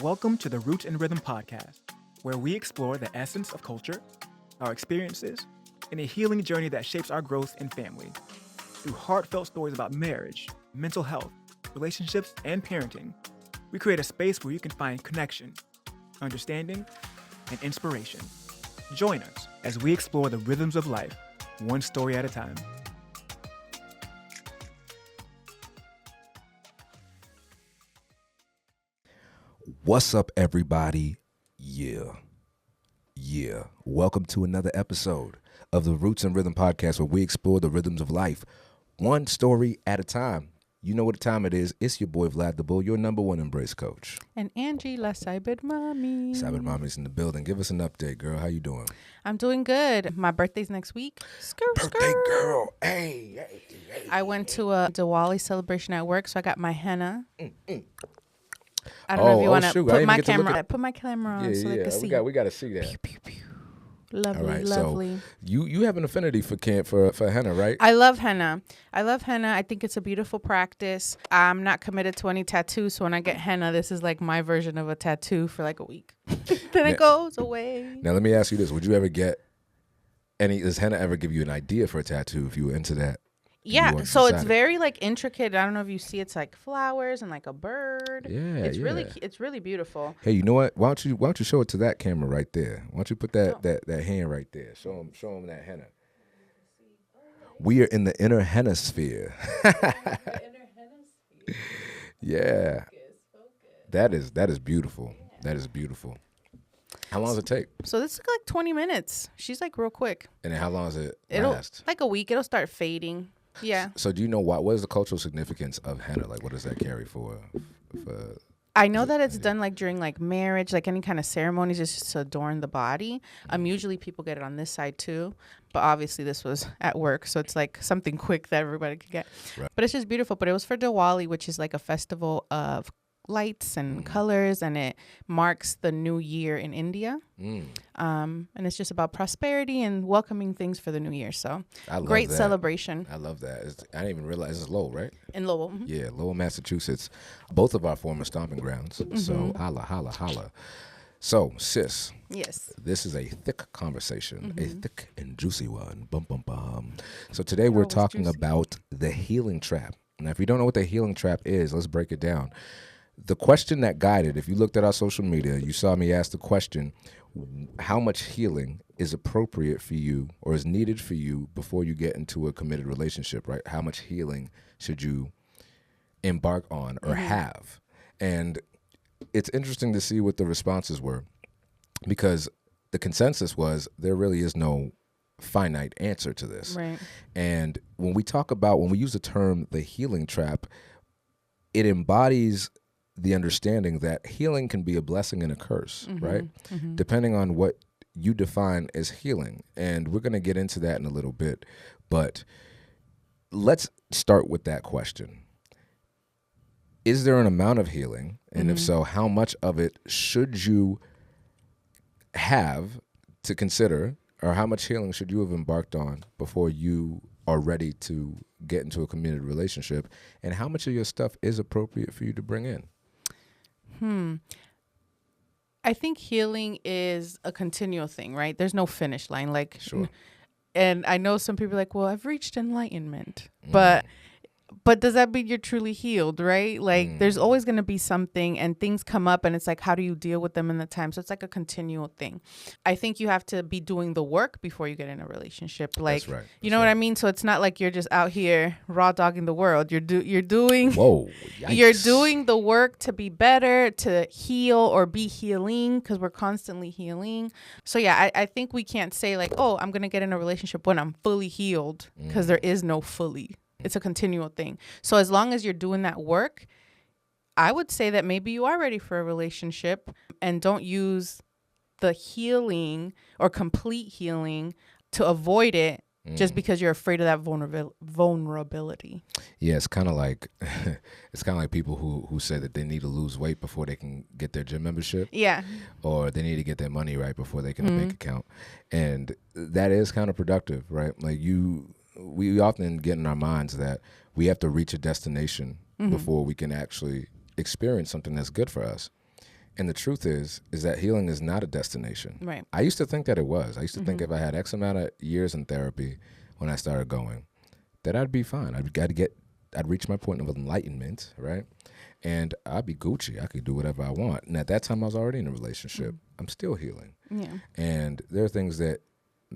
Welcome to the Roots and Rhythm podcast, where we explore the essence of culture, our experiences, and a healing journey that shapes our growth in family. Through heartfelt stories about marriage, mental health, relationships, and parenting, we create a space where you can find connection, understanding, and inspiration. Join us as we explore the rhythms of life, one story at a time. What's up, everybody? Yeah. Welcome to another episode of the Roots and Rhythm podcast, where we explore the rhythms of life, one story at a time. You know what time it is. It's your boy, Vlad the Bull, your number one embrace coach. And Angie, la Cyber Mommy. Cyber Mommy's in the building. Give us an update, girl. How you doing? I'm doing good. My birthday's next week. Birthday girl. Hey. I went to a Diwali celebration at work, so I got my henna. I don't know if you want to put my camera on so they can see. We got to see that. Pew, pew, pew. Lovely, all right, lovely. So you have an affinity for henna, right? I love henna. I think it's a beautiful practice. I'm not committed to any tattoos, so when I get henna, this is like my version of a tattoo for like a week. Then it goes away. Now let me ask you this: would you ever get does henna ever give you an idea for a tattoo if you were into that? Yeah, so it's very like intricate. I don't know if you see, it's like flowers and like a bird. Yeah, it's really beautiful. Hey, you know what? Why don't you show it to that camera right there? Why don't you put that hand right there? Show him that henna. We are in the inner henna sphere. Yeah, that is beautiful. That is beautiful. How long does it take? So this is like 20 minutes. She's like real quick. And then how long does it last? Like a week. It'll start fading. Yeah. So do you know what is the cultural significance of henna? Like, what does that carry for I know that it's done like during like marriage, like any kind of ceremonies, just to adorn the body. Usually people get it on this side too, but obviously this was at work, so it's like something quick that everybody could get. Right. But it's just beautiful. But it was for Diwali, which is like a festival of lights and colors, and it marks the new year in India. And it's just about prosperity and welcoming things for the new year. So great celebration. I love that. I didn't even realize it's Lowell, right? In Lowell. Yeah, Lowell, Massachusetts. Both of our former stomping grounds. So holla. So, sis. Yes. This is a thick conversation, a thick and juicy one. Bum, bum, bum. So today we're talking about the healing trap. Now, if you don't know what the healing trap is, let's break it down. The question that guided, if you looked at our social media, you saw me ask the question, how much healing is appropriate for you or is needed for you before you get into a committed relationship, right? How much healing should you embark on or have? And it's interesting to see what the responses were, because the consensus was there really is no finite answer to this. Right. And when we use the term the healing trap, it embodies the understanding that healing can be a blessing and a curse, right? Depending on what you define as healing. And we're going to get into that in a little bit. But let's start with that question. Is there an amount of healing? And if so, how much of it should you have to consider, or how much healing should you have embarked on before you are ready to get into a committed relationship? And how much of your stuff is appropriate for you to bring in? I think healing is a continual thing, right? There's no finish line. Like, sure. And I know some people are like, well, I've reached enlightenment, but does that mean you're truly healed, right? Like there's always going to be something, and things come up, and it's like, how do you deal with them in the time? So it's like a continual thing. I think you have to be doing the work before you get in a relationship. Like, that's right. You know what I mean? So it's not like you're just out here raw dogging the world. You're doing Whoa, yikes. You're doing the work to be better, to heal or be healing, because we're constantly healing. So yeah, I think we can't say like, oh, I'm going to get in a relationship when I'm fully healed, because there is no fully. It's a continual thing. So as long as you're doing that work, I would say that maybe you are ready for a relationship, and don't use the healing or complete healing to avoid it just because you're afraid of that vulnerability. Yeah, it's kind of like people who say that they need to lose weight before they can get their gym membership. Yeah. Or they need to get their money right before they can have a bank account. And that is counterproductive, right? Like we often get in our minds that we have to reach a destination before we can actually experience something that's good for us. And the truth is that healing is not a destination. Right. I used to think that it was. I used to think if I had X amount of years in therapy when I started going, that I'd be fine. I'd reach my point of enlightenment, right? And I'd be Gucci. I could do whatever I want. And at that time, I was already in a relationship. I'm still healing. Yeah. And there are things that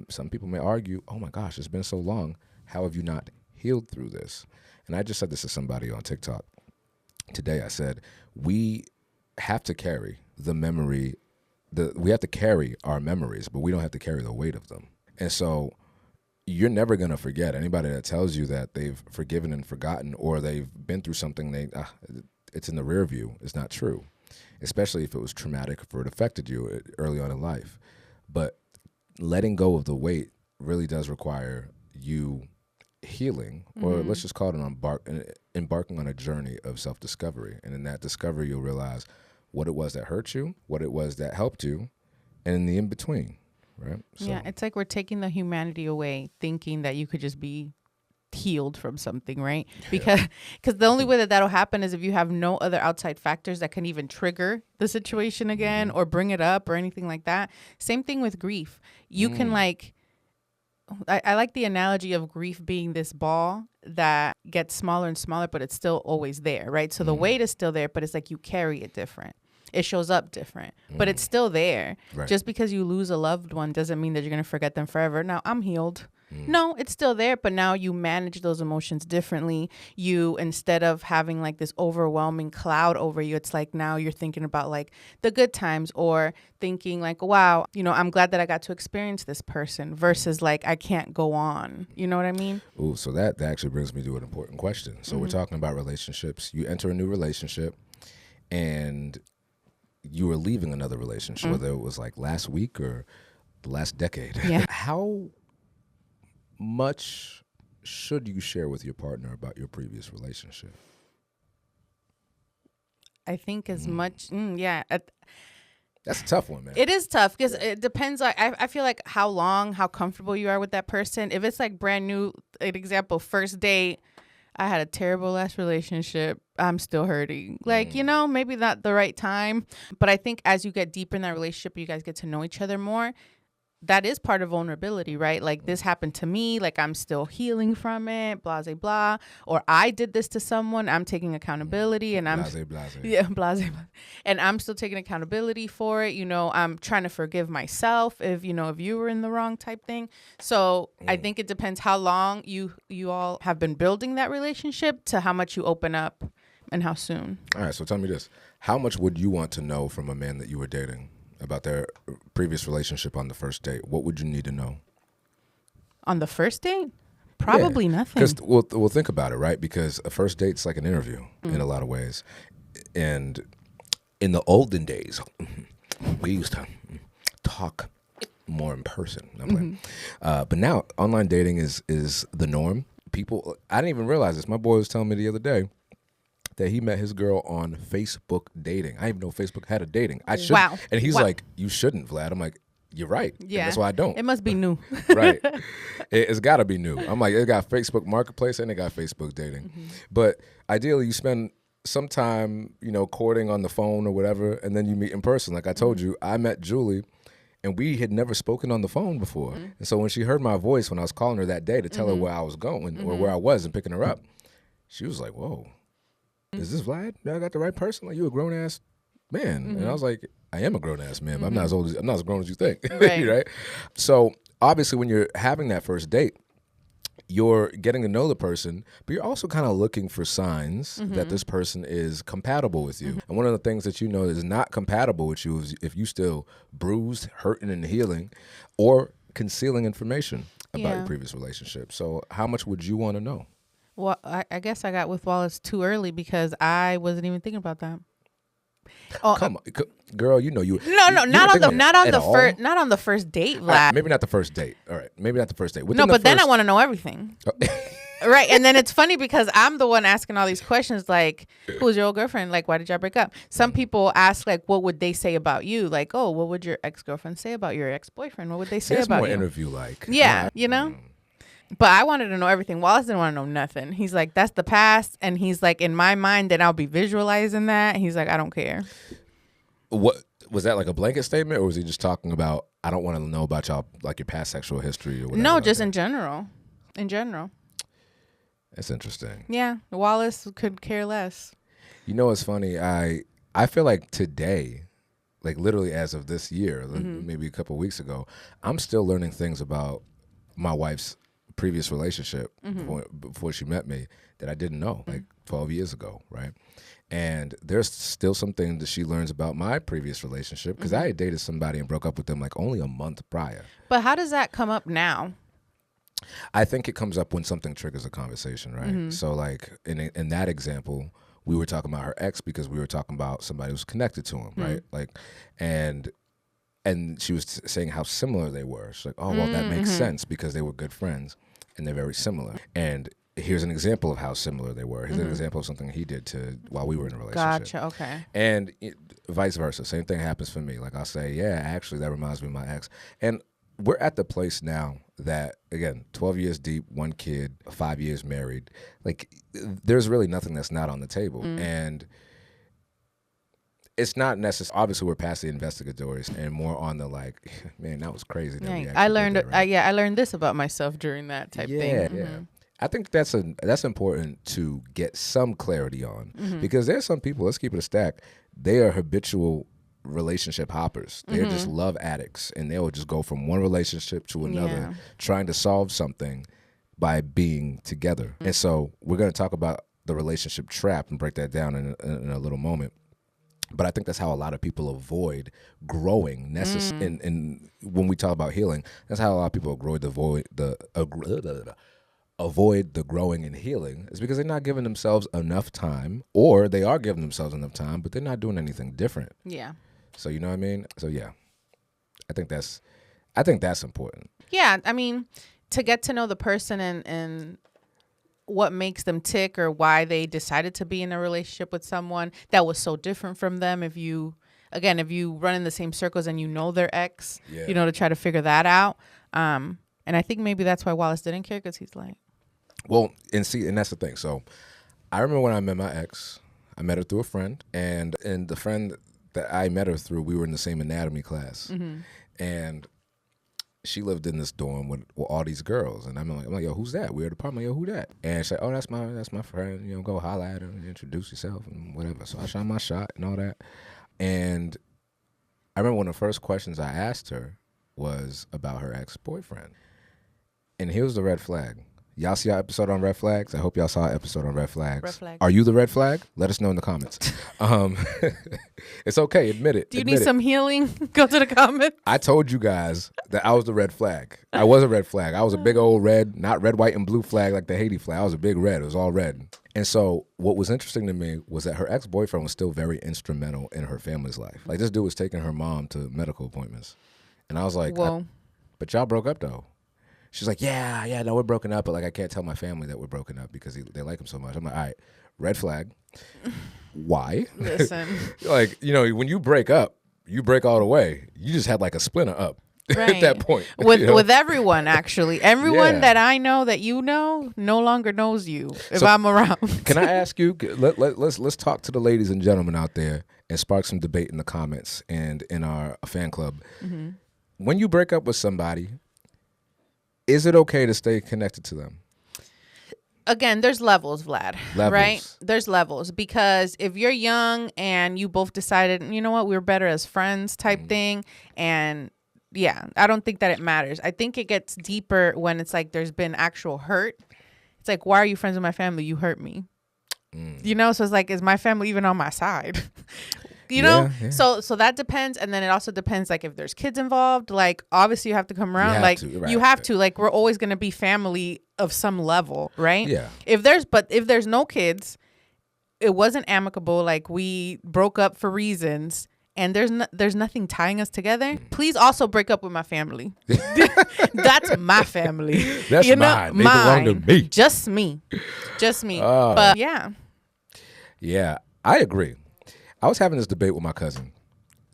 some people may argue, oh my gosh, it's been so long. How have you not healed through this? And I just said this to somebody on TikTok today. I said, we have to carry the memory, we have to carry our memories, but we don't have to carry the weight of them. And so you're never going to forget. Anybody that tells you that they've forgiven and forgotten, or they've been through something, it's in the rear view, is not true, especially if it was traumatic, if it affected you early on in life. But letting go of the weight really does require you healing, or let's just call it embarking on a journey of self-discovery. And in that discovery, you'll realize what it was that hurt you, what it was that helped you, and in the in-between, right? So, yeah, it's like we're taking the humanity away, thinking that you could just be healed from something, right? Because the only way that that'll happen is if you have no other outside factors that can even trigger the situation again or bring it up or anything like that. Same thing with grief. You can I like the analogy of grief being this ball that gets smaller and smaller, but it's still always there, right? So the weight is still there, but it's like you carry it different. It shows up different, but it's still there. Right. Just because you lose a loved one doesn't mean that you're going to forget them forever. Now, I'm healed. No, it's still there, but now you manage those emotions differently. You, instead of having like this overwhelming cloud over you, it's like now you're thinking about like the good times, or thinking like, wow, I'm glad that I got to experience this person, versus like, I can't go on. You know what I mean? Ooh, so that actually brings me to an important question. So we're talking about relationships. You enter a new relationship and you were leaving another relationship, whether it was like last week or the last decade. Yeah. How much should you share with your partner about your previous relationship? I think as much, yeah. That's a tough one, man. It is tough because it depends. I feel like how comfortable you are with that person. If it's like brand new, an example, first date, I had a terrible last relationship, I'm still hurting. Like, maybe not the right time. But I think as you get deeper in that relationship, you guys get to know each other more. That is part of vulnerability, right? Like, this happened to me, like I'm still healing from it, blah, blah, blah. Or I did this to someone, I'm taking accountability, and I'm Blase, blase. Yeah, blah, blah, blah. And I'm still taking accountability for it. I'm trying to forgive myself if you were in the wrong type thing. So I think it depends how long you all have been building that relationship to how much you open up and how soon. All right, so tell me this. How much would you want to know from a man that you were dating about their previous relationship on the first date? What would you need to know? On the first date? Probably nothing. Because we'll think about it, right? Because a first date's like an interview in a lot of ways. And in the olden days, we used to talk more in person. But now online dating is the norm. People, I didn't even realize this. My boy was telling me the other day that he met his girl on Facebook dating. I didn't even know Facebook had a dating. I should. Wow. And he's like, you shouldn't, Vlad. I'm like, you're right. Yeah. And that's why I don't. It must be new. Right. It's got to be new. I'm like, it got Facebook Marketplace and it got Facebook dating. But ideally, you spend some time, courting on the phone or whatever, and then you meet in person. Like I told you, I met Julie, and we had never spoken on the phone before. And so when she heard my voice when I was calling her that day to tell her where I was going or where I was and picking her up, she was like, whoa. Is this Vlad? I got the right person? Like, you a grown ass man? And I was like, I am a grown ass man, but I'm not as grown as you think, Right. right? So obviously, when you're having that first date, you're getting to know the person, but you're also kind of looking for signs that this person is compatible with you. And one of the things that is not compatible with you is if you still bruised, hurting, and healing, or concealing information about your previous relationship. So how much would you want to know? Well, I guess I got with Wallace too early because I wasn't even thinking about that. Oh, Come on, girl, you. not on the first date, Vlad. Right, maybe not the first date. All right, maybe not the first date. Then I want to know everything. Right, and then it's funny because I'm the one asking all these questions, like, who's your old girlfriend? Like, why did y'all break up? Some people ask, like, what would they say about you? Like, oh, what would your ex-girlfriend say about your ex-boyfriend? What would they say about more you? interview-like. Yeah, But I wanted to know everything. Wallace didn't want to know nothing. He's like, that's the past. And he's like, in my mind, then I'll be visualizing that. He's like, I don't care. What was that, like a blanket statement, or was he just talking about, I don't want to know about y'all, like your past sexual history or whatever? No, just in general. In general. That's interesting. Yeah, Wallace could care less. You know what's funny? I feel like today, like literally as of this year, maybe a couple of weeks ago, I'm still learning things about my wife's previous relationship before she met me that I didn't know, like 12 years ago, right? And there's still some things that she learns about my previous relationship, because I had dated somebody and broke up with them like only a month prior. But how does that come up now? I think it comes up when something triggers a conversation, right? So like in that example, we were talking about her ex because we were talking about somebody who was connected to him, right? Like, and she was saying how similar they were. She's like, oh, well, that makes sense because they were good friends and they're very similar. And here's an example of how similar they were. Here's an example of something he did while we were in a relationship. Gotcha, okay. And vice versa. Same thing happens for me. Like I'll say, yeah, actually that reminds me of my ex. And we're at the place now that, again, 12 years deep, 1 kid, 5 years married. Like there's really nothing that's not on the table. And it's not necessary. Obviously, we're past the investigatories and more on the like, man, that was crazy. That I learned I learned this about myself during that type thing. Yeah. I think that's important to get some clarity on, because there's some people, let's keep it a stack, they are habitual relationship hoppers. They're just love addicts, and they will just go from one relationship to another trying to solve something by being together. And so we're going to talk about the relationship trap and break that down in a little moment. But I think that's how a lot of people avoid growing. And when we talk about healing, that's how a lot of people avoid the growing and healing, is because they're not giving themselves enough time, or they are giving themselves enough time, but they're not doing anything different. Yeah. So you know what I mean? So yeah, I think that's important. Yeah, I mean, to get to know the person and what makes them tick, or why they decided to be in a relationship with someone that was so different from them. If you run in the same circles and you know their ex, to try to figure that out. And I think maybe that's why Wallace didn't care, because he's like, well, and that's the thing. So I remember when I met my ex, I met her through a friend, and the friend that I met her through, we were in the same anatomy class, and she lived in this dorm with all these girls, and I'm like, yo, who's that? We're at the apartment. Yo, who that? And she's like, oh, that's my friend. Go holla at her and introduce yourself and whatever. So I shot my shot and all that, and I remember one of the first questions I asked her was about her ex-boyfriend, and here's the red flag. Y'all see our episode on red flags? I hope y'all saw our episode on red flags. Red flags. Are you the red flag? Let us know in the comments. It's okay. Admit it. Do you need some healing? Go to the comments. I told you guys that I was the red flag. I was a red flag. I was a big old red, not red, white, and blue flag like the Haiti flag. I was a big red. It was all red. And so what was interesting to me was that her ex-boyfriend was still very instrumental in her family's life. Like, this dude was taking her mom to medical appointments. And I was like, whoa. But y'all broke up, though. She's like, yeah, no, we're broken up, but like I can't tell my family that we're broken up because they like him so much. I'm like, all right, red flag. Why? Listen. Like, when you break up, you break all the way. You just had like a splinter up at that point. With everyone, actually. Everyone that I know that you know no longer knows you if I'm around. Can I ask you, let's talk to the ladies and gentlemen out there and spark some debate in the comments and in our fan club. When you break up with somebody, is it okay to stay connected to them? Again, there's levels, Vlad. Right? There's levels, because if you're young and you both decided, you know what, we're better as friends type thing, and yeah, I don't think that it matters. I think it gets deeper when it's like there's been actual hurt. It's like, why are you friends with my family? You hurt me. So it's like, is my family even on my side? Yeah. So that depends. And then it also depends, like, if there's kids involved, like, obviously you have to come around. You have to. Like, we're always going to be family of some level, right? Yeah. If there's no kids, it wasn't amicable, like, we broke up for reasons, and there's nothing tying us together, please also break up with my family. That's my family. That's mine. They belong to me. Just me. But yeah. Yeah, I agree. I was having this debate with my cousin.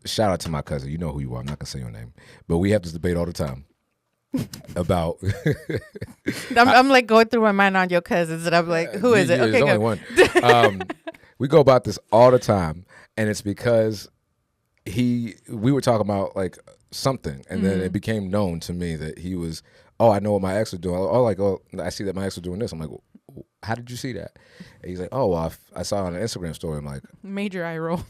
Shout out to my cousin. You know who you are. I'm not going to say your name. But we have this debate all the time about... I'm like going through my mind on your cousins, and I'm like, who is it? Okay, there's only one. We go about this all the time, and it's because we were talking about like something, and then it became known to me that he was, I know what my ex was doing. I see that my ex was doing this. I'm like, how did you see that? And he's like, well, I saw it on an Instagram story. I'm like, major eye roll.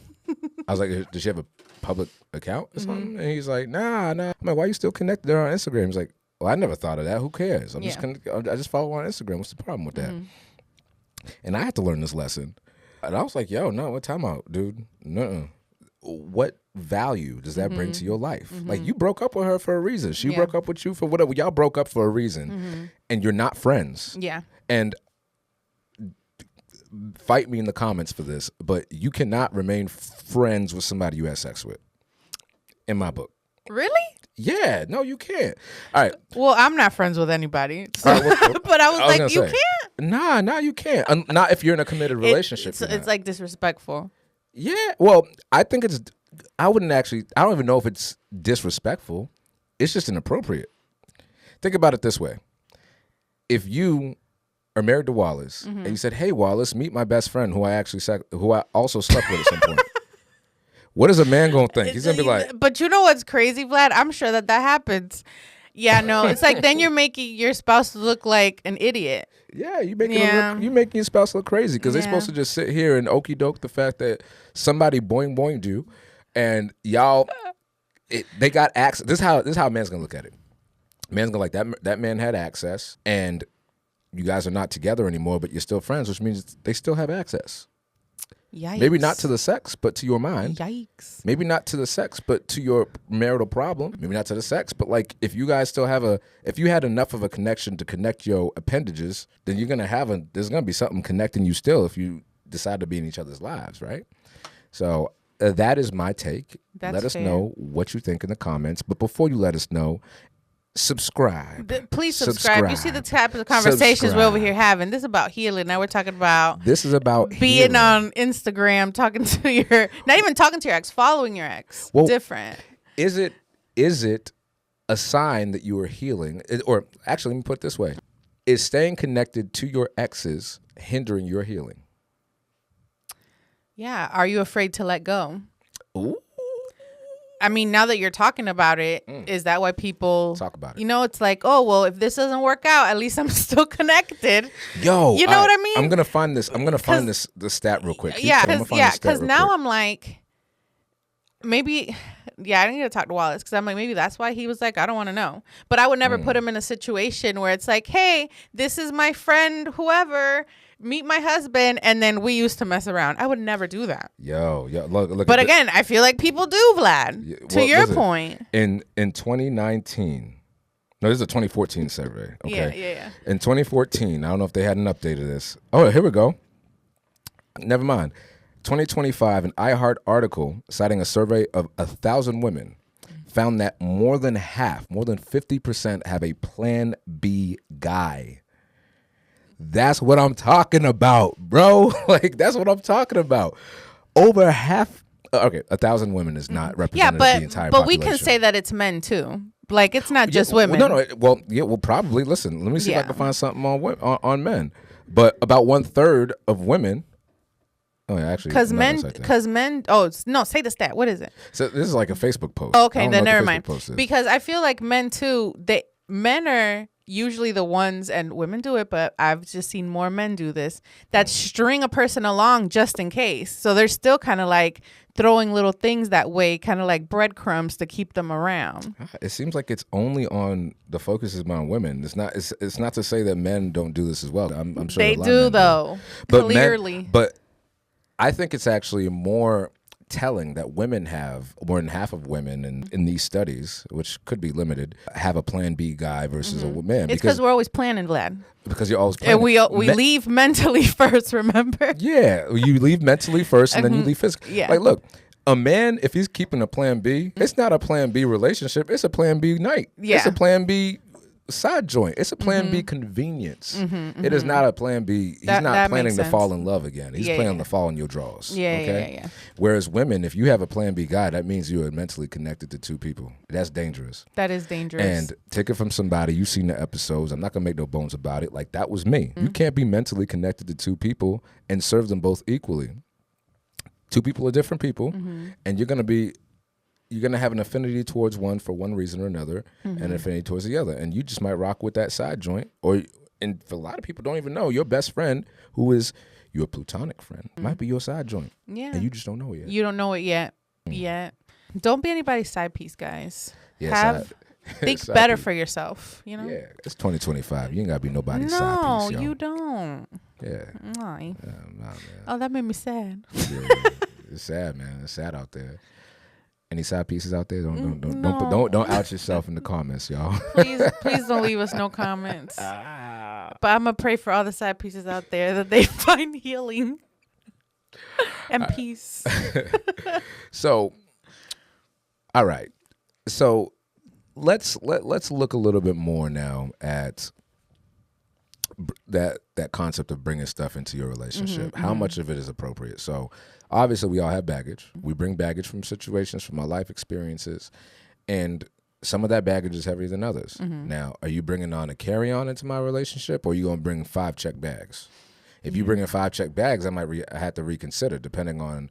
I was like, does she have a public account or something? And he's like, nah. I'm like, why are you still connected there on Instagram? He's like, well, I never thought of that. Who cares? I just follow her on Instagram. What's the problem with that? And I had to learn this lesson. And I was like, yo, no, what time out, dude? No. What value does that bring to your life? Like, you broke up with her for a reason. She broke up with you for whatever. Y'all broke up for a reason. And you're not friends. Yeah. And fight me in the comments for this, but you cannot remain friends with somebody you had sex with. In my book. Really? Yeah. No, you can't. All right. Well, I'm not friends with anybody. So, but I was like, you can't? Nah, you can't. Not if you're in a committed relationship. It's like disrespectful. Yeah. Well, I think I don't even know if it's disrespectful. It's just inappropriate. Think about it this way. If you are married to Wallace and you said, hey, Wallace, meet my best friend who I also slept with at some point. What is a man going to think? He's going to be like... But you know what's crazy, Vlad? I'm sure that happens. Yeah, no. It's like then you're making your spouse look like an idiot. Yeah, you're making your spouse look crazy because they're supposed to just sit here and okey doke the fact that somebody boing boinged you and y'all, they got access. This is how a man's going to look at it. Man's going to like, that man had access and you guys are not together anymore, but you're still friends, which means they still have access. Yikes. Maybe not to the sex, but to your mind. Yikes. Maybe not to the sex, but to your marital problem. Maybe not to the sex, but like if you guys still if you had enough of a connection to connect your appendages, then there's gonna be something connecting you still if you decide to be in each other's lives, right? So that is my take. Let us know what you think in the comments. But before you let us know, subscribe. Please subscribe. You see the type of conversations we're over here having. This is about healing. Now we're talking about being on Instagram, talking to not even talking to your ex, following your ex. Well, different. Is it a sign that you are healing? Or actually, let me put it this way. Is staying connected to your exes hindering your healing? Yeah. Are you afraid to let go? Ooh. I mean, now that you're talking about it, is that why people talk about it? You know, it's like, oh, well, if this doesn't work out, at least I'm still connected. Yo, you know what I mean? I'm gonna find this. The stat real quick. Because now I'm like, maybe, I need to talk to Wallace because I'm like, maybe that's why he was like, I don't want to know. But I would never put him in a situation where it's like, hey, this is my friend, whoever. Meet my husband, and then we used to mess around. I would never do that. Yo, look. But again, I feel like people do, Vlad. To your point. In 2019, no, this is a 2014 survey. Okay. Yeah. In 2014, I don't know if they had an update of this. Oh, here we go. Never mind. 2025, an iHeart article citing a survey of 1,000 women found that more than 50% have a Plan B guy. That's what I'm talking about, bro. Like, that's what I'm talking about. Over half. Okay, 1,000 women is not representative of the entire population. But we can say that it's men too. Like, it's not just women. No. Well, probably. Listen, let me see if I can find something on men. But about 1/3 of women. Oh, yeah, actually, because men. Oh no, say the stat. What is it? So this is like a Facebook post. Okay, then never mind. Because I feel like men too. Men are usually the ones, and women do it, but I've just seen more men do this, that string a person along just in case. So they're still kind of like throwing little things that way, kind of like breadcrumbs to keep them around. It seems like it's only on the focus is on women. It's not to say that men don't do this as well. I'm sure they do though. But clearly. But I think it's actually more telling that women have, more than half of women in these studies, which could be limited, have a Plan B guy versus a man. It's because we're always planning, Vlad. Because you're always planning. And we leave mentally first, remember? Yeah, you leave mentally first and then you leave physically. Yeah. Like, look, a man, if he's keeping a Plan B, it's not a Plan B relationship. It's a Plan B night. Yeah. It's a Plan B side joint. It's a Plan B convenience. It is not a Plan B. He's not planning to fall in love again. He's planning to fall in your drawers. Yeah. Whereas women, if you have a Plan B guy, that means you are mentally connected to two people. That's dangerous. That is dangerous. And take it from somebody. You've seen the episodes. I'm not going to make no bones about it. Like, that was me. You can't be mentally connected to two people and serve them both equally. Two people are different people, and you're going to be you're going to have an affinity towards one for one reason or another, and an affinity towards the other. And you just might rock with that side joint. And for a lot of people don't even know, your best friend, who is your platonic friend, might be your side joint. Yeah. And you just don't know it yet. You don't know it yet. Don't be anybody's side piece, guys. Yeah, think better for yourself, you know? Yeah, it's 2025. You ain't got to be nobody's side piece, No, you don't. Yeah. Nah, man. Oh, that made me sad. Yeah, it's sad, man. It's sad out there. Any side pieces out there? Don't out yourself in the comments, y'all. Please don't leave us no comments. But I'm gonna pray for all the side pieces out there that they find healing and peace. So, all right. So let's look a little bit more now at that concept of bringing stuff into your relationship. How much of it is appropriate? So obviously we all have baggage. We bring baggage from situations, from our life experiences, and some of that baggage is heavier than others. Now, are you bringing on a carry-on into my relationship, or are you going to bring 5 check bags? If you bring in 5 check bags, I might have to reconsider, depending on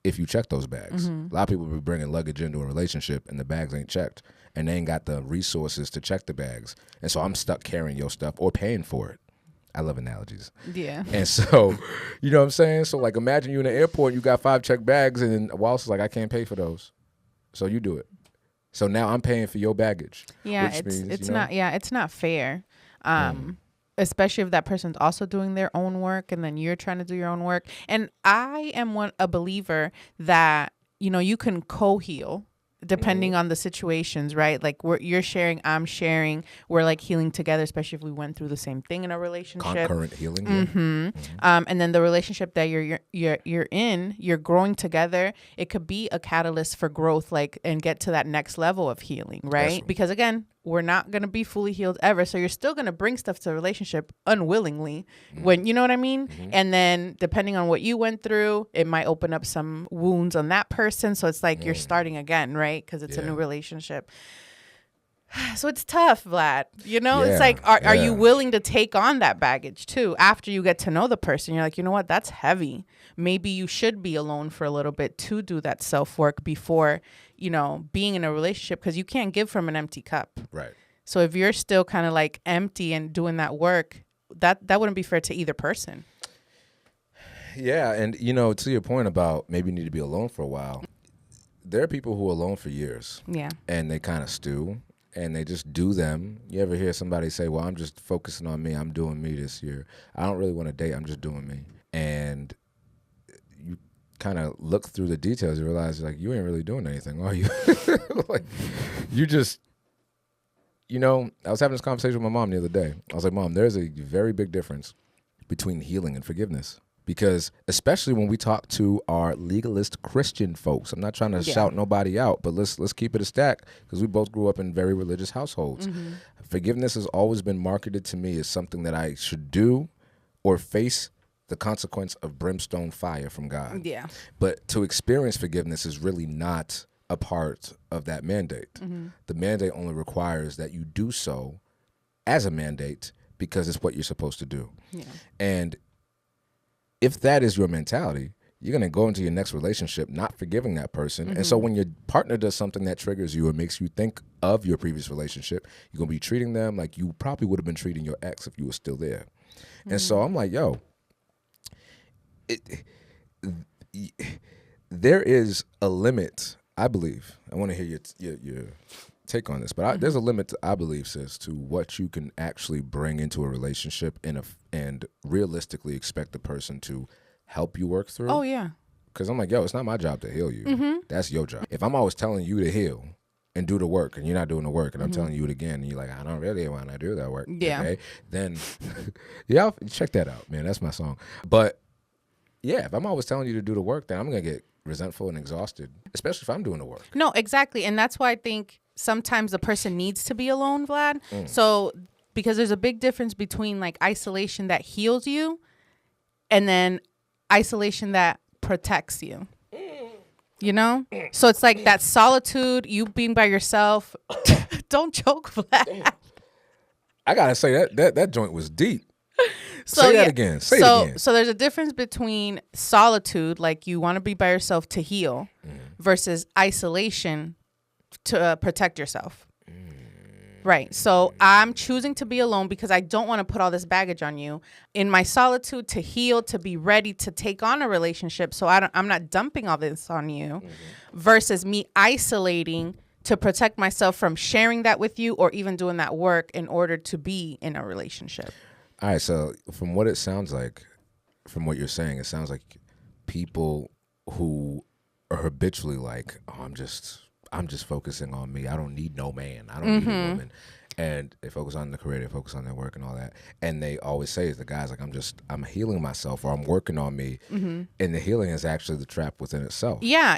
if you check those bags. A lot of people be bringing luggage into a relationship, and the bags ain't checked, and they ain't got the resources to check the bags. And so I'm stuck carrying your stuff or paying for it. I love analogies. Yeah. And so, you know what I'm saying? So, like, imagine you in the airport, you got 5 check bags, and Wallace is like, I can't pay for those. So you do it. So now I'm paying for your baggage. Yeah, it's not fair. Especially if that person's also doing their own work and then you're trying to do your own work. And I am a believer that, you can co-heal depending on the situations, right? Like you're sharing, I'm sharing, we're like healing together, especially if we went through the same thing in a relationship. Concurrent healing. And then the relationship that you're in, you're growing together. It could be a catalyst for growth, and get to that next level of healing, right? Yes. Because again, we're not going to be fully healed ever. So you're still going to bring stuff to the relationship unwillingly when, you know what I mean? And then depending on what you went through, it might open up some wounds on that person. So it's like you're starting again, right? Because it's a new relationship. So it's tough, Vlad. It's like, are you willing to take on that baggage too? After you get to know the person, you're like, you know what? That's heavy. Maybe you should be alone for a little bit to do that self-work before, being in a relationship, because you can't give from an empty cup. Right. So if you're still kind of like empty and doing that work, that wouldn't be fair to either person. Yeah. And, to your point about maybe you need to be alone for a while, there are people who are alone for years. Yeah. And they kind of stew. And they just do them. You ever hear somebody say, well, I'm just focusing on me. I'm doing me this year. I don't really want to date. I'm just doing me. And you kind of look through the details. You realize, like, you ain't really doing anything, are you? Like, you just, I was having this conversation with my mom the other day. I was like, Mom, there's a very big difference between healing and forgiveness. Because especially when we talk to our legalist Christian folks, I'm not trying to shout nobody out, but let's keep it a stack, because we both grew up in very religious households. Forgiveness has always been marketed to me as something that I should do or face the consequence of brimstone fire from God. Yeah. But to experience forgiveness is really not a part of that mandate. The mandate only requires that you do so as a mandate because it's what you're supposed to do. Yeah. And if that is your mentality, you're going to go into your next relationship not forgiving that person. And so when your partner does something that triggers you or makes you think of your previous relationship, you're going to be treating them like you probably would have been treating your ex if you were still there. And so I'm like, yo, there is a limit, I believe. I want to hear your take on this, but there's a limit, I believe, sis, to what you can actually bring into a relationship and realistically expect the person to help you work through. Oh, yeah. Because I'm like, yo, it's not my job to heal you. That's your job. If I'm always telling you to heal and do the work and you're not doing the work and I'm telling you it again and you're like, I don't really want to do that work. Yeah. Okay? Then, check that out, man. That's my song. But, yeah, if I'm always telling you to do the work, then I'm going to get resentful and exhausted, especially if I'm doing the work. No, exactly. And that's why I think sometimes the person needs to be alone, Vlad. So, because there's a big difference between like isolation that heals you and then isolation that protects you. So it's like that solitude, you being by yourself. Don't joke, Vlad. I gotta say that joint was deep. Say that again. Say it again. So there's a difference between solitude, like you want to be by yourself to heal, versus isolation to protect yourself. Right. So I'm choosing to be alone because I don't want to put all this baggage on you. In my solitude, to heal, to be ready to take on a relationship. So I'm not dumping all this on you, versus me isolating to protect myself from sharing that with you or even doing that work in order to be in a relationship. All right. So from what it sounds like, from what you're saying, it sounds like people who are habitually like, oh, I'm just focusing on me. I don't need no man. I don't need a woman. And they focus on the career, they focus on their work and all that. And they always say, is the guys like, I'm healing myself, or I'm working on me. And the healing is actually the trap within itself. Yeah.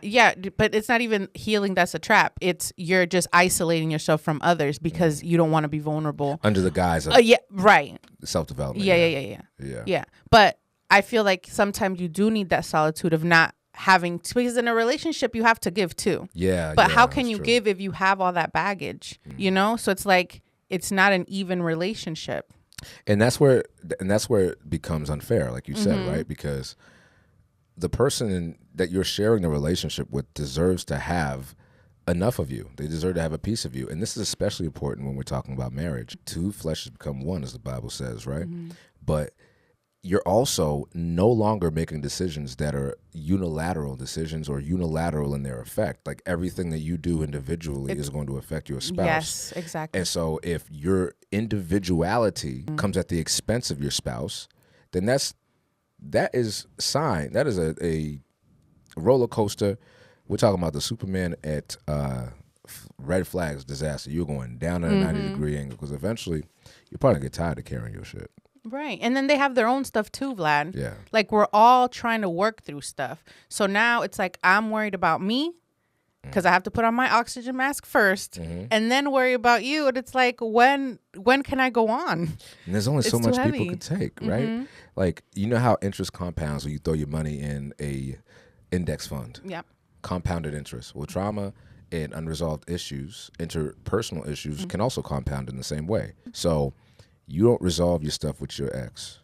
But it's not even healing that's a trap. It's you're just isolating yourself from others because you don't want to be vulnerable. Under the guise of self-development. Yeah. But I feel like sometimes you do need that solitude of not having to, because in a relationship you have to give too. But how can you give if you have all that baggage? You know, so it's like it's not an even relationship. And that's where it becomes unfair, like you said, right? Because the person that you're sharing the relationship with deserves to have enough of you. They deserve to have a piece of you. And this is especially important when we're talking about marriage. Two fleshes become one, as the Bible says, right? But you're also no longer making decisions that are unilateral decisions or unilateral in their effect. Like everything that you do individually is going to affect your spouse. Yes, exactly. And so if your individuality comes at the expense of your spouse, then that is a roller coaster. We're talking about the Superman at red flags disaster. You're going down at a 90-degree angle because eventually you're probably going to get tired of carrying your shit. Right. And then they have their own stuff too, Vlad. Yeah. Like we're all trying to work through stuff. So now it's like I'm worried about me because I have to put on my oxygen mask first and then worry about you. And it's like, when can I go on? And there's only so much heavy. people could take, right? Like, you know how interest compounds when you throw your money in a index fund? Yep. Compounded interest. Well, trauma and unresolved issues, interpersonal issues, can also compound in the same way. So you don't resolve your stuff with your ex,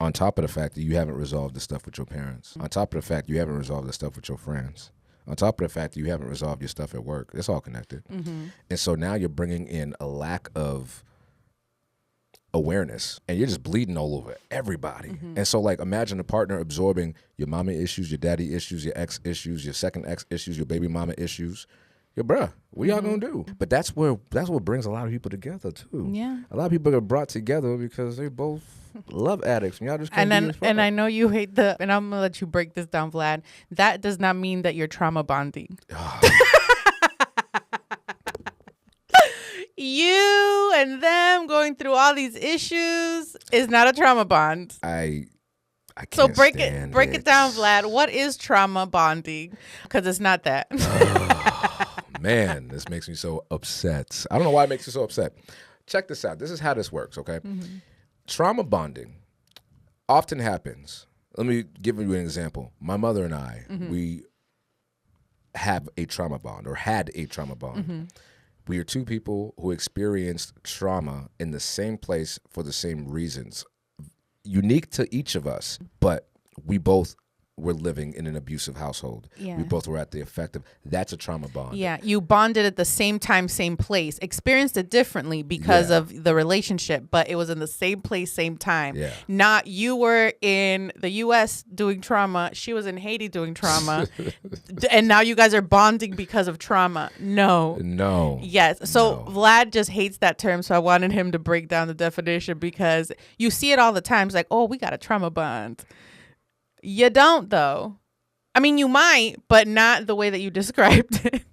on top of the fact that you haven't resolved the stuff with your parents, on top of the fact you haven't resolved the stuff with your friends, on top of the fact that you haven't resolved your stuff at work. It's all connected. And so now you're bringing in a lack of awareness, and you're just bleeding all over everybody. And so, like, imagine a partner absorbing your mama issues, your daddy issues, your ex issues, your second ex issues, your baby mama issues. Yeah, bruh, what y'all gonna do? But that's what brings a lot of people together too. Yeah, a lot of people are brought together because they both love addicts, and y'all just can't and I know you hate and I'm gonna let you break this down, Vlad. That does not mean that you're trauma bonding. You and them going through all these issues is not a trauma bond. I can't. So break it down, Vlad. What is trauma bonding? Because it's not that. Man, this makes me so upset. I don't know why it makes me so upset. Check this out. This is how this works, okay? Trauma bonding often happens. Let me give you an example. My mother and I, we have a trauma bond, or had a trauma bond. We are two people who experienced trauma in the same place for the same reasons. Unique to each of us, but we both were living in an abusive household. Yeah. We both were at the effect of, that's a trauma bond. Yeah, you bonded at the same time, same place, experienced it differently because of the relationship, but it was in the same place, same time. Yeah. Not you were in the U.S. doing trauma, she was in Haiti doing trauma, and now you guys are bonding because of trauma. No. Yes. So Vlad just hates that term, so I wanted him to break down the definition because you see it all the time. It's like, oh, we got a trauma bond. You don't, though. I mean, you might, but not the way that you described it.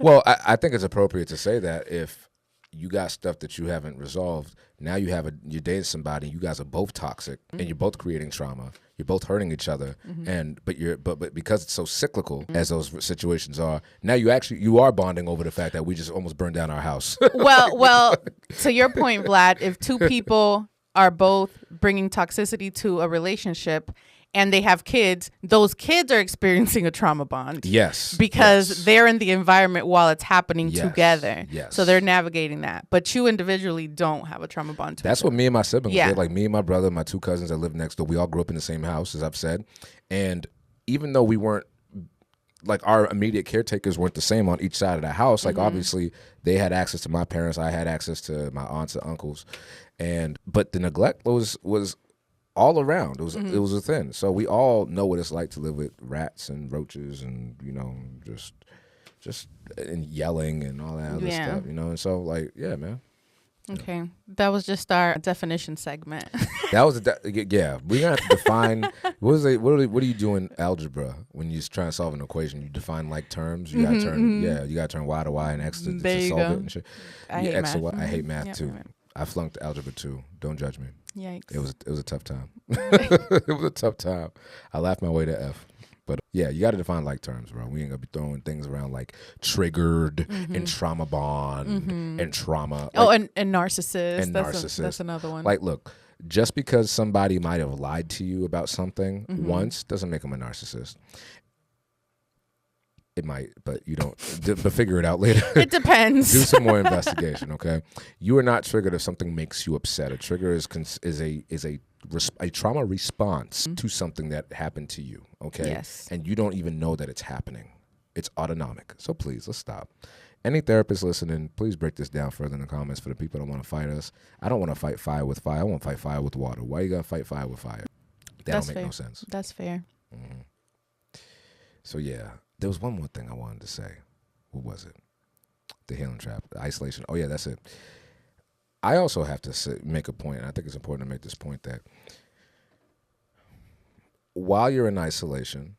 Well, I think it's appropriate to say that if you got stuff that you haven't resolved, now you're dating somebody, you guys are both toxic, and you're both creating trauma. You're both hurting each other, but because it's so cyclical as those situations are, now you are bonding over the fact that we just almost burned down our house. Well, to your point, Vlad, if two people are both bringing toxicity to a relationship, and they have kids, those kids are experiencing a trauma bond. Yes. Because they're in the environment while it's happening together. Yes. So they're navigating that. But you individually don't have a trauma bond to That's what me and my siblings Yeah. did. Like me and my brother, my 2 cousins that live next door, we all grew up in the same house, as I've said. And even though we weren't, like our immediate caretakers weren't the same on each side of the house. Like obviously they had access to my parents. I had access to my aunts and uncles. But the neglect was all around. It was a thing. So we all know what it's like to live with rats and roaches and, you know, just and yelling and all that other stuff, you know? And so like, yeah, man. Okay. That was just our definition segment. That was yeah. We're gonna have to define what do you do in algebra when you're trying to solve an equation? You define like terms. You gotta turn you gotta turn y to y and x to solve it and shit. I hate X math. to y. I hate math Yep, too. right. I flunked algebra too. Don't judge me. Yikes. It was a tough time. It was a tough time. I laughed my way to F. But yeah, you got to define like terms, bro. We ain't gonna be throwing things around like triggered and trauma bond and trauma. And narcissist. And That's another one. Like, look, just because somebody might have lied to you about something once doesn't make them a narcissist. It might, but you don't. But figure it out later. It depends. Do some more investigation, okay? You are not triggered if something makes you upset. A trigger is a trauma response to something that happened to you, okay? Yes. And you don't even know that it's happening. It's autonomic. So please, let's stop. Any therapist listening, please break this down further in the comments for the people that want to fight us. I don't want to fight fire with fire. I want to fight fire with water. Why you got to fight fire with fire? That don't make no sense. That's fair. So yeah, there was one more thing I wanted to say. What was it? The healing trap, the isolation. Oh yeah, that's it. I also have to make a point, and I think it's important to make this point, that while you're in isolation,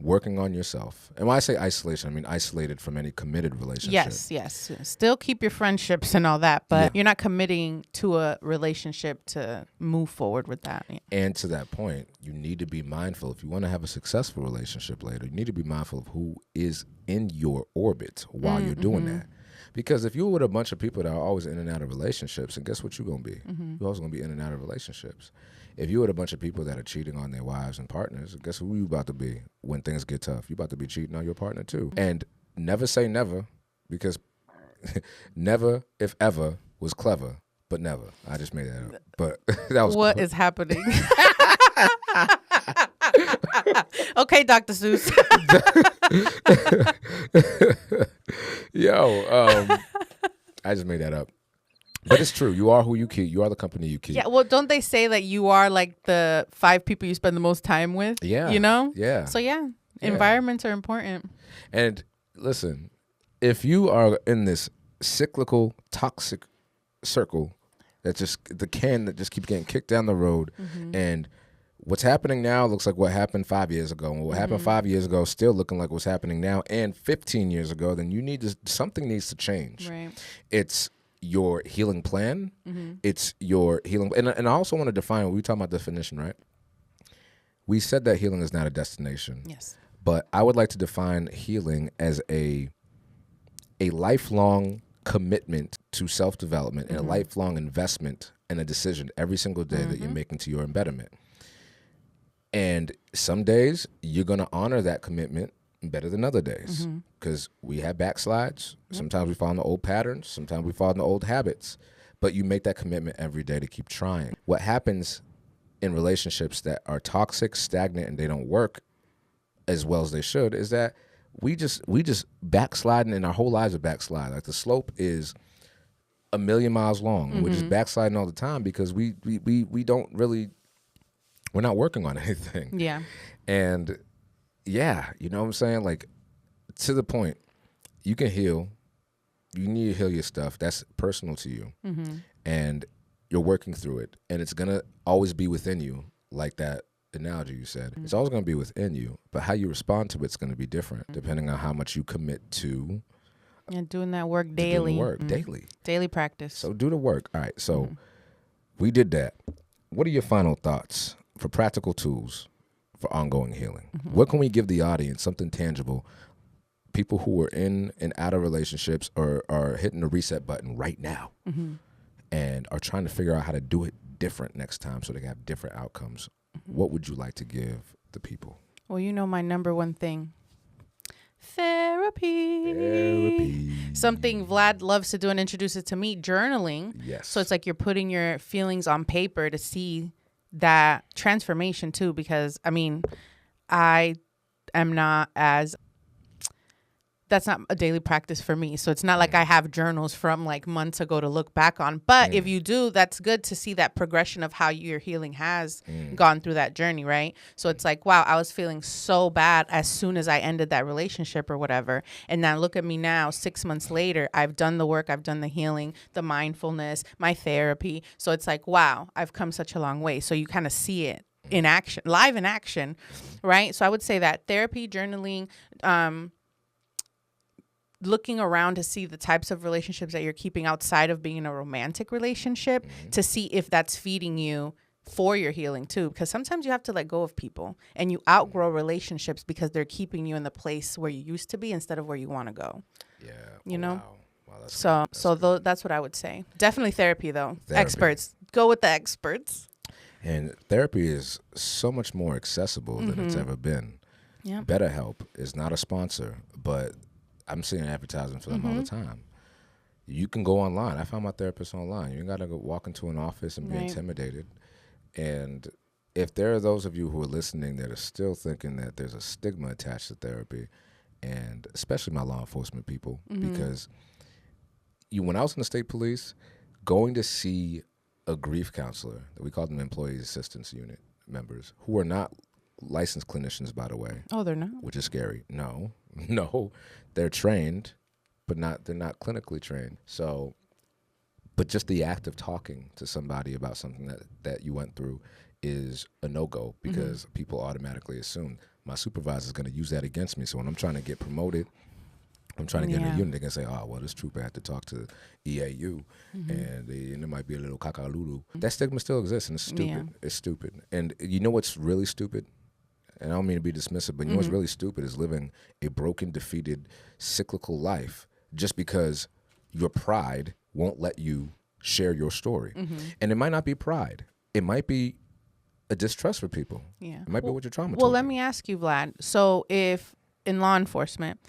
working on yourself, and when I say isolation, I mean isolated from any committed relationship. Yes. Still keep your friendships and all that, but you're not committing to a relationship to move forward with that. And to that point, you need to be mindful. If you want to have a successful relationship later, you need to be mindful of who is in your orbit while you're doing that. Because if you're with a bunch of people that are always in and out of relationships, and guess what you're going to be? You're also going to be in and out of relationships. If you're with a bunch of people that are cheating on their wives and partners, guess who you about to be when things get tough? You're about to be cheating on your partner too. And never say never, because never, if ever, was clever, but never. I just made that up. But that was What is happening? Okay, Dr. Seuss. Yo, I just made that up. But it's true. You are who you keep. You are the company you keep. Yeah, well, don't they say that you are like the 5 people you spend the most time with? Yeah. You know? Yeah. So environments are important. And listen, if you are in this cyclical, toxic circle, that's just the can that just keeps getting kicked down the road, and what's happening now looks like what happened 5 years ago, and what happened 5 years ago still looking like what's happening now, and 15 years ago, then something needs to change. Right. It's your healing plan. It's your healing, and I also want to define. We talking about definition, right? We said that healing is not a destination. Yes. But I would like to define healing as a lifelong commitment to self-development and a lifelong investment and a decision every single day that you're making to your embetterment. And some days you're going to honor that commitment better than other days, because we have backslides. Sometimes we fall into old patterns. Sometimes we fall into old habits. But you make that commitment every day to keep trying. What happens in relationships that are toxic, stagnant, and they don't work as well as they should is that we just backsliding, and our whole lives are backsliding. Like the slope is 1,000,000 miles long, and we're just backsliding all the time because we don't really, we're not working on anything. Yeah. And yeah, you know what I'm saying? Like, to the point, you can heal. You need to heal your stuff. That's personal to you. And you're working through it. And it's going to always be within you, like that analogy you said. It's always going to be within you. But how you respond to it's going to be different depending on how much you commit to. And doing that work daily. Daily. Daily practice. So do the work. All right. So we did that. What are your final thoughts for practical tools for ongoing healing? What can we give the audience, something tangible? People who are in and out of relationships or are hitting the reset button right now and are trying to figure out how to do it different next time so they can have different outcomes. what would you like to give the people? Well, you know my number one thing. Therapy. Something Vlad loves to do and introduces to me, journaling. Yes. So it's like you're putting your feelings on paper to see that transformation too, because I mean, I am not as, that's not a daily practice for me. So it's not like I have journals from like months ago to look back on. But if you do, that's good to see that progression of how your healing has gone through that journey, right? So it's like, wow, I was feeling so bad as soon as I ended that relationship or whatever. And now look at me now, 6 months later, I've done the work, I've done the healing, the mindfulness, my therapy. So it's like, wow, I've come such a long way. So you kind of see it in action, live in action, right? So I would say that therapy, journaling, looking around to see the types of relationships that you're keeping outside of being in a romantic relationship to see if that's feeding you for your healing too. Because sometimes you have to let go of people and you outgrow relationships because they're keeping you in the place where you used to be instead of where you want to go. Yeah. You know? Wow, that's what I would say. Definitely therapy though. Experts. Go with the experts. And therapy is so much more accessible than it's ever been. Yeah. BetterHelp is not a sponsor, but I'm seeing advertisements for them all the time. You can go online. I found my therapist online. You ain't got to go walk into an office and be intimidated. And if there are those of you who are listening that are still thinking that there's a stigma attached to therapy, and especially my law enforcement people, because when I was in the state police, going to see a grief counselor, we call them employee assistance unit members, who are not licensed clinicians, by the way. Oh, they're not? Which is scary. No, they're trained, but they're not clinically trained. So, but just the act of talking to somebody about something that you went through is a no-go, because people automatically assume my supervisor is going to use that against me. So when I'm trying to get promoted, I'm trying to get in a unit, they can say, oh, well, this trooper had to talk to EAU, and there might be a little caca-lulu. That stigma still exists, and it's stupid. Yeah. It's stupid. And you know what's really stupid? And I don't mean to be dismissive, but you know what's really stupid is living a broken, defeated, cyclical life just because your pride won't let you share your story. And it might not be pride. It might be a distrust for people. Yeah. It might be what your trauma Well, let me ask you, Vlad. So if in law enforcement,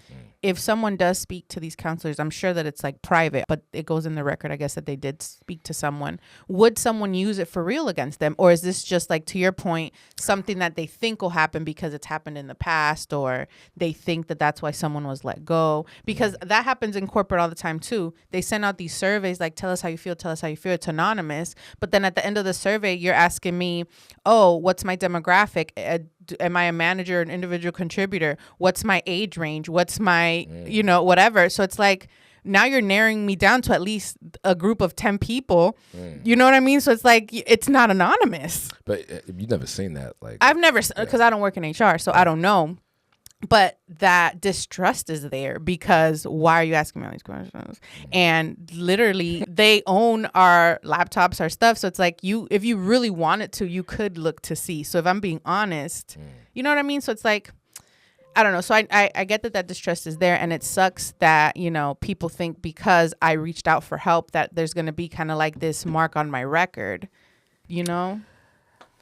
if someone does speak to these counselors, I'm sure that it's like private, but it goes in the record, I guess, that they did speak to someone. Would someone use it for real against them? Or is this just like, to your point, something that they think will happen because it's happened in the past, or they think that that's why someone was let go? Because that happens in corporate all the time too. They send out these surveys like, tell us how you feel, tell us how you feel. It's anonymous. But then at the end of the survey, you're asking me, oh, what's my demographic? Am I a manager, an individual contributor? What's my age range? What's my, whatever. So it's like, now you're narrowing me down to at least a group of 10 people. You know what I mean? So it's like, it's not anonymous. But you've never seen that? Like, I've never, because I don't work in HR, so I don't know. But that distrust is there, because why are you asking me all these questions? And literally, they own our laptops, our stuff. So it's like, if you really wanted to, you could look to see. So if I'm being honest, you know what I mean? So it's like, I don't know. So I get that distrust is there, and it sucks that, people think because I reached out for help that there's going to be kind of like this mark on my record,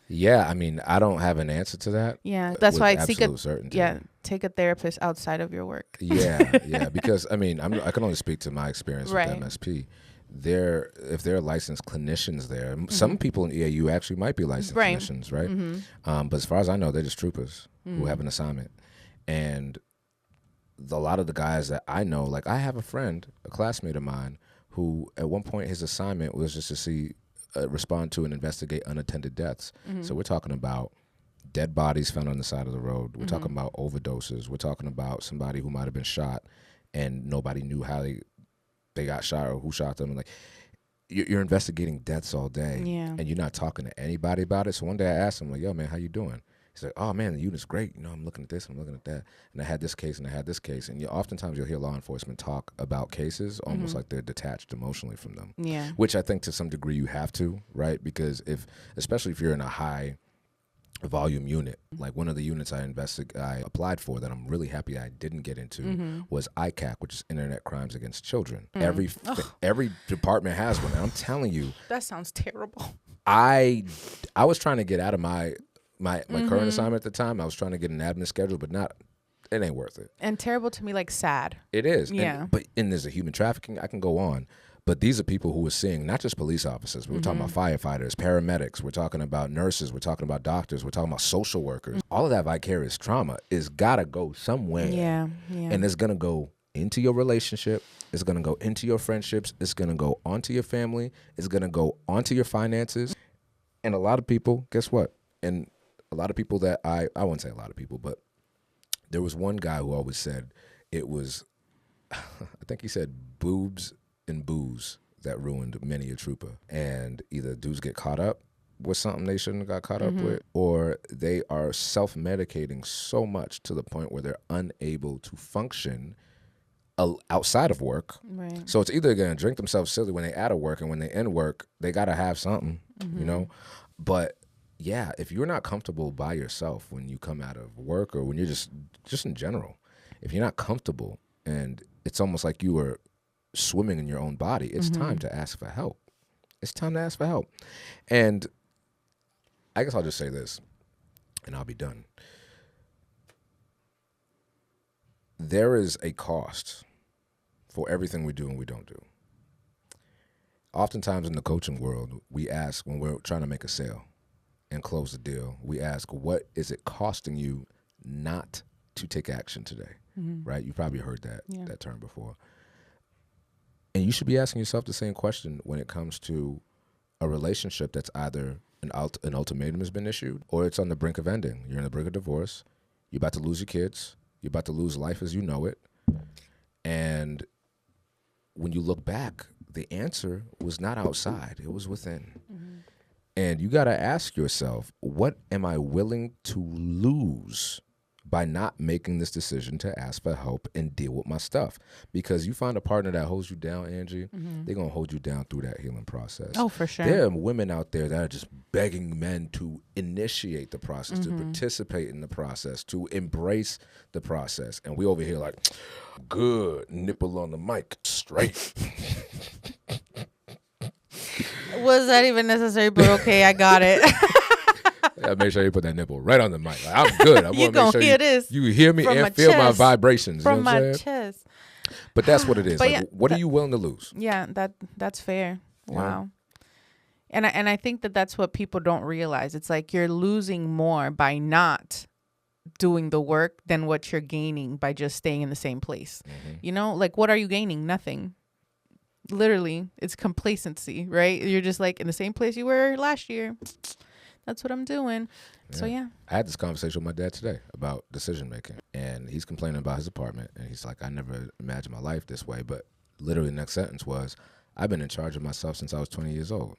Yeah, I mean, I don't have an answer to that. Yeah, that's why I seek certainty. Yeah, take a therapist outside of your work. Yeah, because I mean, I can only speak to my experience with MSP. If there are licensed clinicians there, some people in EAU actually might be licensed clinicians, right? But as far as I know, they're just troopers who have an assignment. And a lot of the guys that I know, like I have a friend, a classmate of mine, who at one point his assignment was just to respond to and investigate unattended deaths. So we're talking about dead bodies found on the side of the road. We're talking about overdoses. We're talking about somebody who might have been shot and nobody knew how they got shot or who shot them. And like, you're investigating deaths all day, and you're not talking to anybody about it. So one day I asked him, like, yo, man, how you doing? He's like, oh, man, the unit's great. I'm looking at this, I'm looking at that. And I had this case and I had this case. And oftentimes you'll hear law enforcement talk about cases almost like they're detached emotionally from them. Yeah. Which I think to some degree you have to, right? Because especially if you're in a high volume unit, like one of the units I applied for that I'm really happy I didn't get into was ICAC, which is Internet Crimes Against Children. Every department has one. And I'm telling you. That sounds terrible. I was trying to get out of my my current assignment at the time. I was trying to get an admin schedule, but it ain't worth it. And terrible to me, like sad. It is. Yeah. And there's a human trafficking. I can go on. But these are people who are seeing not just police officers. We're talking about firefighters, paramedics. We're talking about nurses. We're talking about doctors. We're talking about social workers. All of that vicarious trauma is got to go somewhere. Yeah. And it's going to go into your relationship. It's going to go into your friendships. It's going to go onto your family. It's going to go onto your finances. And a lot of people, guess what? And a lot of people that I wouldn't say a lot of people, but there was one guy who always said it was, I think he said boobs and booze that ruined many a trooper. And either dudes get caught up with something they shouldn't have got caught up with, or they are self-medicating so much to the point where they're unable to function outside of work. Right. So it's either going to drink themselves silly when they out of work, and when they in work, they got to have something, you know? But yeah, if you're not comfortable by yourself when you come out of work, or when you're just in general, if you're not comfortable and it's almost like you were swimming in your own body, it's time to ask for help. It's time to ask for help. And I guess I'll just say this, and I'll be done. There is a cost for everything we do and we don't do. Oftentimes in the coaching world, we ask, when we're trying to make a sale and close the deal, we ask, what is it costing you not to take action today? Right? You probably heard that term before. And you should be asking yourself the same question when it comes to a relationship that's either an ultimatum has been issued, or it's on the brink of ending. You're on the brink of divorce. You're about to lose your kids. You're about to lose life as you know it. And when you look back, the answer was not outside. It was within. And you got to ask yourself, what am I willing to lose by not making this decision to ask for help and deal with my stuff? Because you find a partner that holds you down, Angie, they're going to hold you down through that healing process. Oh, for sure. There are women out there that are just begging men to initiate the process, to participate in the process, to embrace the process. And we over here like, good, nipple on the mic, straight. Was that even necessary? But okay, I got it. Make sure you put that nipple right on the mic. Like, I'm good. I want to make sure hear this you hear me and feel my vibrations. From you know what my I'm saying? chest. But that's what it is. But like, yeah, what are you willing to lose? Yeah, that's fair. Wow. And I think that's what people don't realize. It's like you're losing more by not doing the work than what you're gaining by just staying in the same place. You know, like, what are you gaining? Nothing. Literally, it's complacency, right? You're just like in the same place you were last year. That's what I'm doing. So, yeah. I had this conversation with my dad today about decision making, and he's complaining about his apartment, and he's like, I never imagined my life this way. But literally the next sentence was, I've been in charge of myself since I was 20 years old.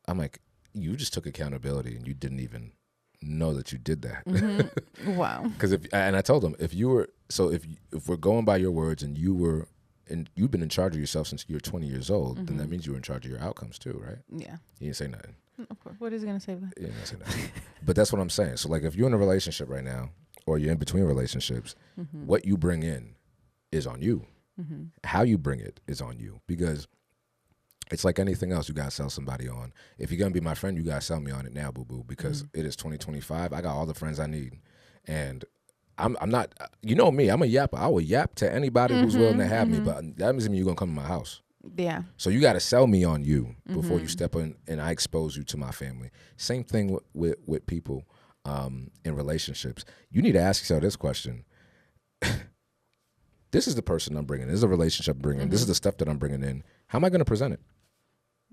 I'm like, you just took accountability and you didn't even know that you did that. Wow. Because and I told him, if we're going by your words and you've been in charge of yourself since you were 20 years old, then that means you were in charge of your outcomes too, right? Yeah. You didn't say nothing. Of course. What is he going to say? Yeah, that's enough. But that's what I'm saying. So, like, if you're in a relationship right now, or you're in between relationships, what you bring in is on you. How you bring it is on you. Because it's like anything else you got to sell somebody on. If you're going to be my friend, you got to sell me on it now, boo-boo. Because it is 2025. I got all the friends I need. And I'm not, you know me, I'm a yapper. I will yap to anybody who's willing to have me. But that doesn't mean you're going to come to my house. Yeah. So you got to sell me on you before you step in and I expose you to my family. Same thing with people in relationships. You need to ask yourself this question. This is the person I'm bringing. This is a relationship I'm bringing. This is the stuff that I'm bringing in. How am I going to present it?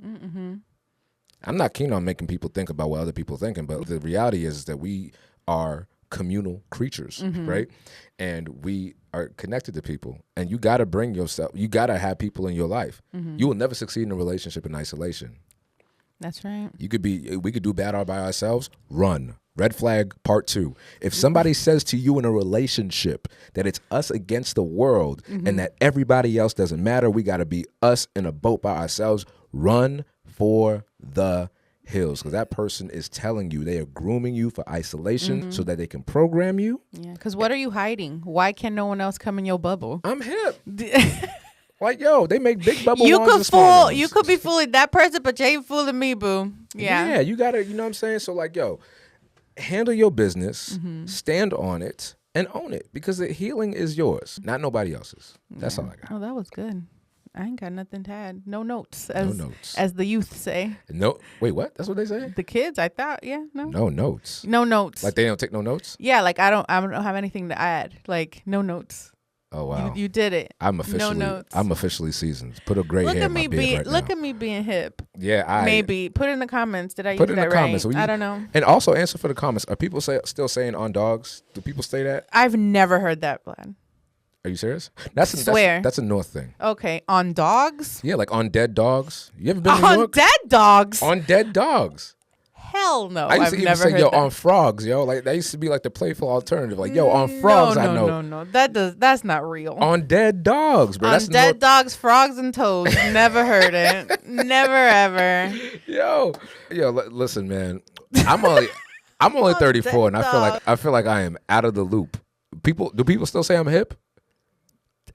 I'm not keen on making people think about what other people are thinking, but the reality is that we are communal creatures, right? And we are connected to people, and you got to bring yourself, you got to have people in your life. You will never succeed in a relationship in isolation. That's right. We could do bad all by ourselves. Run. Red flag part 2. If somebody says to you in a relationship that it's us against the world and that everybody else doesn't matter, we got to be us in a boat by ourselves, run for the hills, because that person is telling you, they are grooming you for isolation so that they can program you. Yeah, because what are you hiding? Why can no one else come in your bubble? I'm hip. Like, yo, they make big bubble you wands could and small ones. You could be fooling that person, but you ain't fooling me, boo. Yeah. Yeah, you got to, you know what I'm saying? So, like, yo, handle your business, stand on it, and own it, because the healing is yours, not nobody else's. That's all I got. Oh, that was good. I ain't got nothing to add. No notes, No notes. as the youth say. No, wait, what? That's what they say? The kids, I thought, yeah, no. No notes. No notes. Like they don't take no notes? Yeah, like I don't have anything to add. Like no notes. Oh wow. You did it. I'm notes. officially seasoned. Put a gray hair in my beard Look now. at me being hip. Yeah, maybe put it in the comments. Did I put use it in that the right? comments. I don't know. And also answer for the comments. Are people still saying on dogs? Do people say that? I've never heard that, Vlad. Are you serious? Swear. That's a North thing. Okay, on dogs? Yeah, like on dead dogs. You ever been to New On York? dead dogs? On dead dogs. Hell no. I used I've to even never say, heard yo, that. on frogs, yo. Like that used to be like the playful alternative. Like, yo, on frogs, I know. No. That's not real. On dead dogs, bro. On dead dogs, frogs, and toads. Never heard it. Never ever. Yo, listen, man. I'm only 34, and I feel like I am out of the loop. Do people still say I'm hip?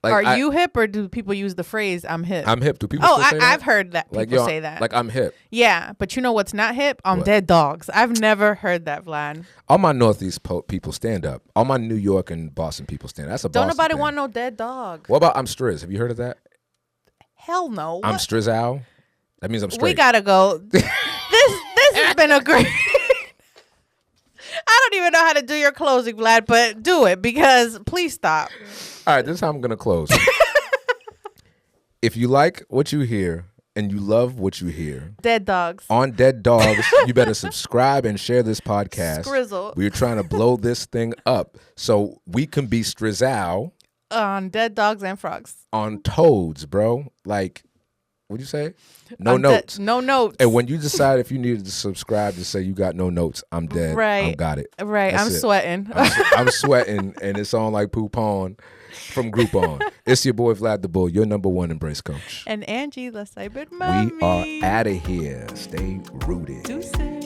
Like, Are you hip, or do people use the phrase "I'm hip"? I'm hip. Do people still say that? I've heard that people say that. Like I'm hip. Yeah, but you know what's not hip? On What? dead dogs. I've never heard that, Vlad. All my Northeast people stand up. All my New York and Boston people stand up. That's a Don't Boston nobody thing. want no dead dog. What about I'm Striz? Have you heard of that? Hell no. I'm What? Strizow. That means I'm straight. We gotta go. This has been a great. I don't even know how to do your closing, Vlad, but do it, because please stop. All right, this is how I'm gonna close. If you like what you hear and you love what you hear, Dead dogs. on Dead Dogs, you better subscribe and share this podcast. Scrizzle. We're trying to blow this thing up so we can be Strizow On dead dogs and frogs. on toads, bro. Like, what'd you say? No On notes. no notes. And when you decide if you needed to subscribe to say you got no notes, I'm dead. Right. I got it. Right. That's I'm it. sweating. I'm sweating, and it's on like poupon from Groupon. It's your boy Vlad the Bull, your number one embrace coach. And Angie, the cyber mommy. We are out of here. Stay rooted. Deuces.